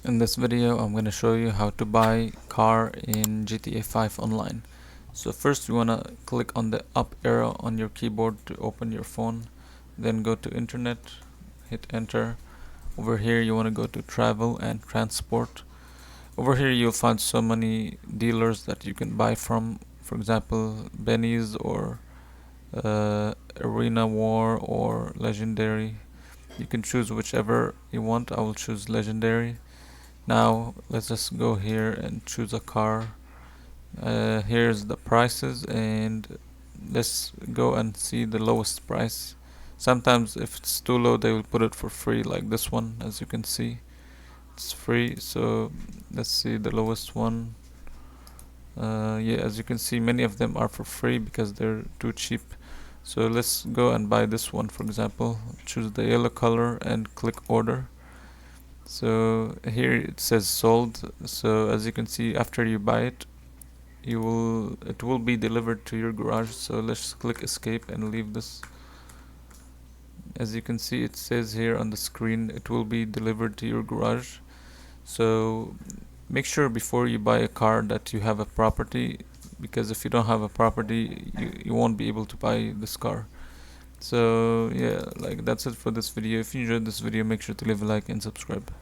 In this video, I'm going to show you how to buy car in GTA 5 online. So first you want to click on the up arrow on your keyboard to open your phone. Then go to internet, hit enter. Over here you want to go to travel and transport. Over here you'll find so many dealers that you can buy from. For example, Benny's or Arena War or Legendary. You can choose whichever you want. I will choose Legendary. Now let's just go here and choose a car. Here's the prices, and let's go and see the lowest price. Sometimes if it's too low they will put it for free, like this one. As you can see, it's free. So let's see the lowest one. Yeah, as you can see, many of them are for free because they're too cheap. So let's go and buy this one. For example, choose the yellow color and click order. So here it says sold. So as you can see, after you buy it, it will be delivered to your garage. So let's click escape and leave this. As you can see, it says here on the screen, it will be delivered to your garage. So make sure before you buy a car that you have a property, because if you don't have a property, you won't be able to buy this car. So yeah, like that's it for this video. If you enjoyed this video, make sure to leave a like and subscribe.